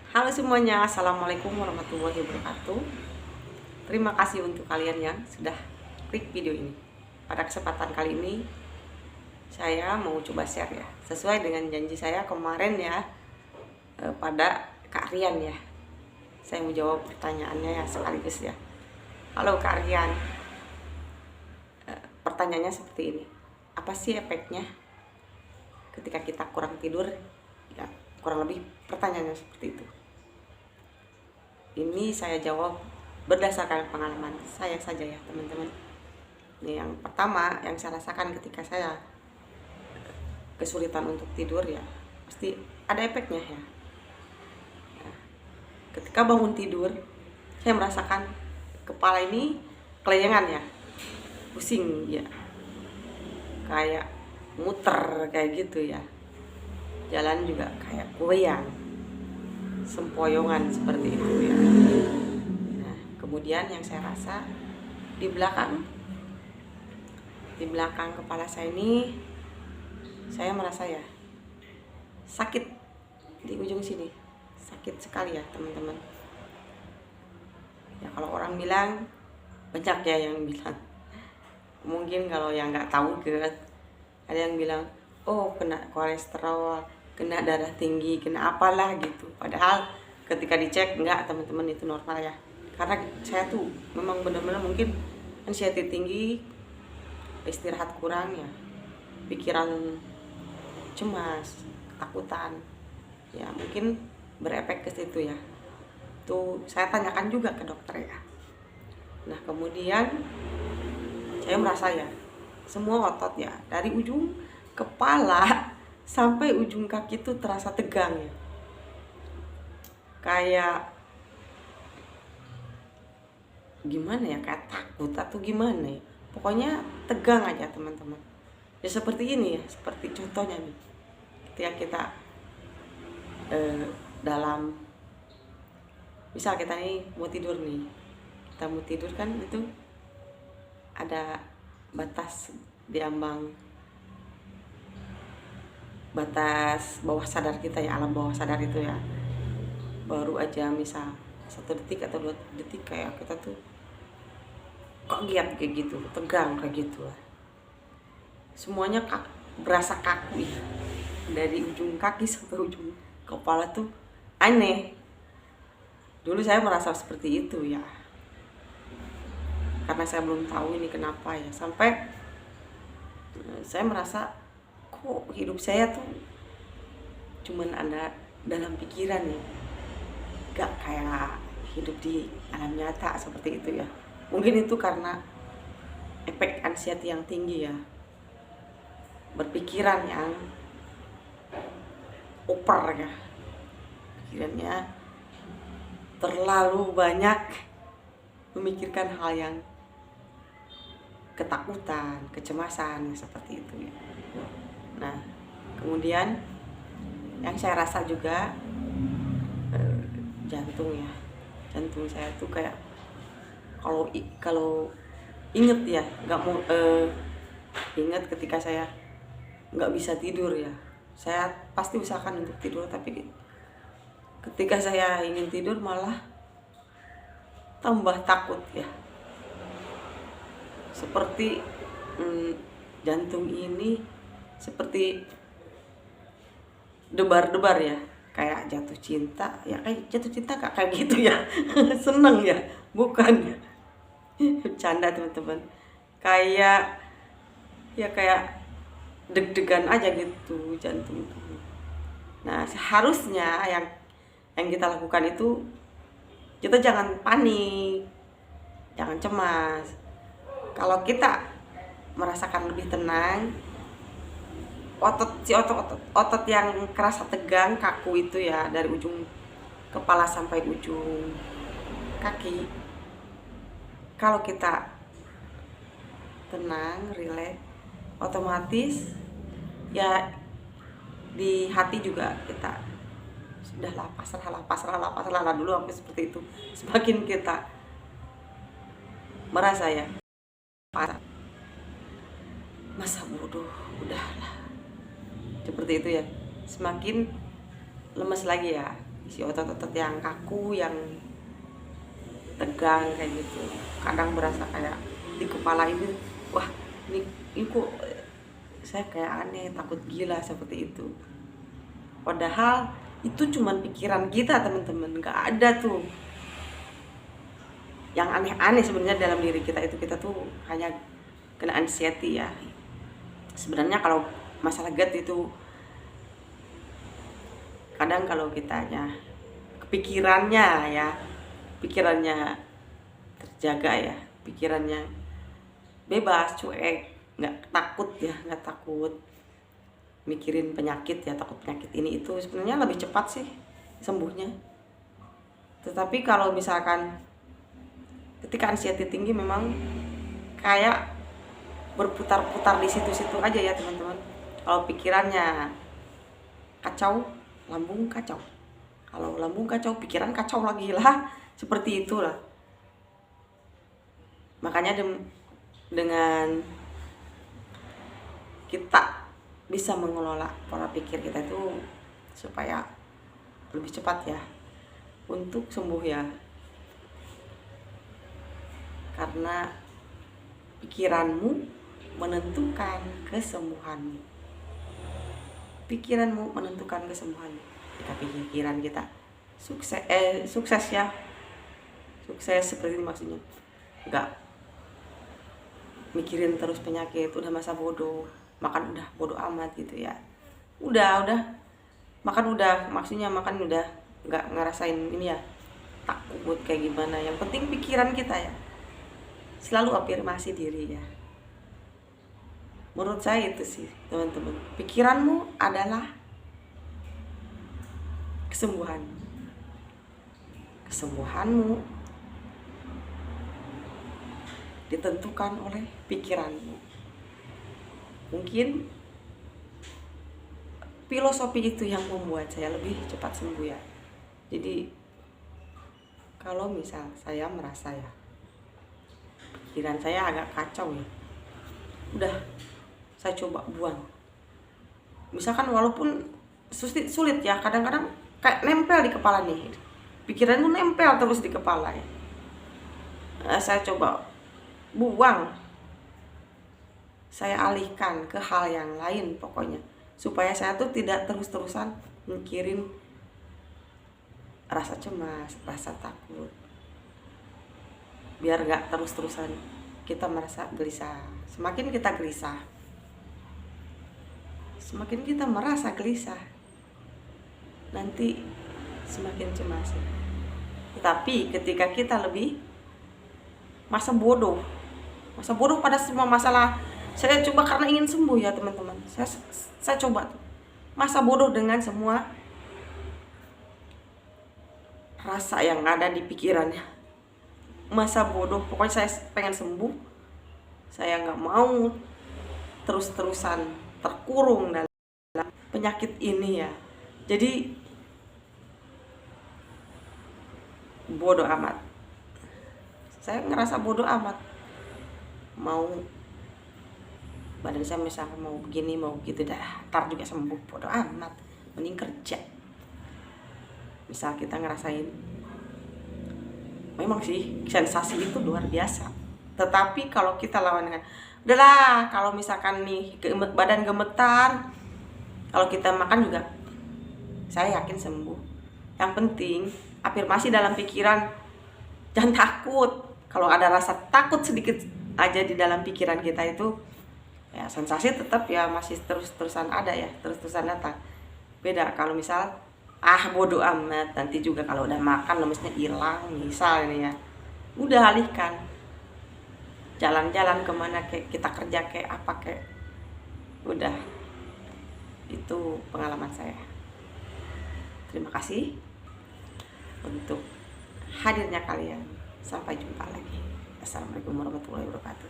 Halo semuanya, Assalamualaikum warahmatullahi wabarakatuh. Terima kasih untuk kalian yang sudah klik video ini. Pada kesempatan kali ini, saya mau coba share ya, sesuai dengan janji saya kemarin ya, pada Kak Rian ya. Saya mau jawab pertanyaannya ya sekaligus ya. Halo Kak Rian, pertanyaannya seperti ini. Apa sih efeknya ketika kita kurang tidur? Ya, kurang lebih pertanyaannya seperti itu. Ini saya jawab berdasarkan pengalaman saya saja ya teman-teman. Ini yang pertama yang saya rasakan ketika saya kesulitan untuk tidur ya, pasti ada efeknya ya. Nah, ketika bangun tidur, saya merasakan kepala ini kelayangan ya, pusing ya, kayak muter kayak gitu ya. Jalan juga kayak goyang, sempoyongan seperti itu ya. Nah, kemudian yang saya rasa di belakang kepala saya ini, saya merasa ya sakit di ujung sini, sakit sekali ya teman-teman. Ya kalau orang bilang, banyak ya yang bilang, mungkin kalau yang nggak tahu ada yang bilang, oh kena kolesterol, kena darah tinggi, kena apalah gitu. Padahal ketika dicek enggak teman-teman, itu normal ya. Karena saya tuh memang benar-benar mungkin anxiety tinggi, istirahat kurang ya, pikiran cemas, ketakutan, ya mungkin berefek ke situ ya. Tuh saya tanyakan juga ke dokter ya. Nah kemudian saya merasa ya, semua otot ya, dari ujung kepala sampai ujung kaki itu terasa tegang ya, kayak gimana ya, kayak takut atau gimana ya, pokoknya tegang aja teman-teman. Ya seperti ini ya, seperti contohnya nih, ketika kita dalam, misal kita nih mau tidur nih, kita mau tidur kan itu ada batas di ambang batas bawah sadar kita ya, alam bawah sadar itu ya. Baru aja misal 1 detik atau 2 detik kayak kita tuh kok giat kayak gitu, tegang kayak gitu lah. Semuanya berasa kaku ya, dari ujung kaki sampai ujung kepala tuh aneh. Dulu saya merasa seperti itu ya, karena saya belum tahu ini kenapa ya, sampai saya merasa kok hidup saya tuh cuman ada dalam pikiran ya, gak kayak hidup di alam nyata seperti itu ya. Mungkin itu karena efek anxiety yang tinggi ya, berpikiran yang over ya, pikirannya terlalu banyak memikirkan hal yang ketakutan, kecemasan seperti itu ya. Nah kemudian yang saya rasa juga jantung ya, jantung saya tuh kayak kalau inget ya, nggak mau inget ketika saya nggak bisa tidur ya, saya pasti usahakan untuk tidur, tapi ketika saya ingin tidur malah tambah takut ya, seperti jantung ini seperti debar-debar ya, kayak jatuh cinta ya, kayak jatuh cinta kayak gitu ya. Seneng ya, bukan ya, bercanda teman-teman, kayak ya kayak deg-degan aja gitu jantung itu. Nah seharusnya yang kita lakukan itu, kita jangan panik, jangan cemas. Kalau kita merasakan lebih tenang, otot yang kerasa tegang, kaku itu ya, dari ujung kepala sampai ujung kaki, kalau kita tenang, rileks, otomatis ya di hati juga kita sudahlah, pasrah dulu, sampai seperti itu. Semakin kita merasa ya masa bodoh, udahlah, seperti itu ya, semakin lemes lagi ya. isi otot-otot yang kaku, yang tegang kayak gitu. Kadang berasa kayak di kepala ini, wah ini kok saya kayak aneh, takut gila seperti itu. Padahal itu cuman pikiran kita teman-teman, nggak ada tuh yang aneh-aneh sebenarnya dalam diri kita itu. Kita tuh hanya kena anxiety ya. Sebenarnya kalau masalah GERD itu kadang kalau kitanya kepikirannya ya, pikirannya terjaga ya, pikirannya bebas, cuek, nggak takut ya, nggak takut mikirin penyakit ya, takut penyakit ini itu, sebenarnya lebih cepat sih sembuhnya. Tetapi kalau misalkan ketika anxiety tinggi, memang kayak berputar-putar di situ-situ aja ya teman-teman. Kalau pikirannya kacau, lambung kacau. Kalau lambung kacau, pikiran kacau lagi lah. Seperti itulah. Makanya dengan kita bisa mengelola pola pikir kita itu supaya lebih cepat ya untuk sembuh ya. Karena pikiranmu menentukan kesembuhanmu. Pikiranmu menentukan kesembuhanmu. Jika pikiran kita sukses ya, sukses seperti ini maksudnya, enggak mikirin terus penyakit, udah masa bodoh, makan udah bodoh amat gitu ya, udah makan udah, maksudnya makan udah nggak ngerasain ini ya, takut kayak gimana. Yang penting pikiran kita ya, selalu afirmasi diri ya. Menurut saya itu sih teman-teman, pikiranmu adalah kesembuhanmu ditentukan oleh pikiranmu. Mungkin filosofi itu yang membuat saya lebih cepat sembuh ya. Jadi kalau misal saya merasa ya pikiran saya agak kacau ya, udah saya coba buang. Misalkan walaupun sulit ya, kadang-kadang kayak nempel di kepala nih, pikiran itu nempel terus di kepala ya. Saya coba buang, saya alihkan ke hal yang lain pokoknya, supaya saya tuh tidak terus-terusan mikirin rasa cemas, rasa takut. Biar gak terus-terusan kita merasa gelisah. Semakin kita gelisah, semakin kita merasa gelisah, nanti semakin cemas. Tetapi ketika kita lebih masa bodoh pada semua masalah, saya coba karena ingin sembuh ya teman-teman, saya coba masa bodoh dengan semua rasa yang ada di pikirannya. Masa bodoh, pokoknya saya pengen sembuh, saya nggak mau terus-terusan terkurung dalam penyakit ini ya. Jadi bodoh amat, saya ngerasa bodoh amat, mau badan saya misalnya mau begini mau begitu, dah ntar juga sembuh, bodoh amat, mending kerja. Misal kita ngerasain, memang sih sensasi itu luar biasa, tetapi kalau kita lawan dengan udahlah, kalau misalkan nih badan gemetar, kalau kita makan juga saya yakin sembuh. Yang penting afirmasi dalam pikiran, jangan takut. Kalau ada rasa takut sedikit aja di dalam pikiran kita itu ya, sensasi tetap ya masih terus-terusan ada ya, terus-terusan datang. Beda kalau misal bodoh amat, nanti juga kalau udah makan lemesnya hilang misal ini ya, udah alihkan, jalan-jalan kemana, kayak kita kerja kayak apa kayak, udah. Itu pengalaman saya. Terima kasih untuk hadirnya kalian. Sampai jumpa lagi. Assalamualaikum warahmatullahi wabarakatuh.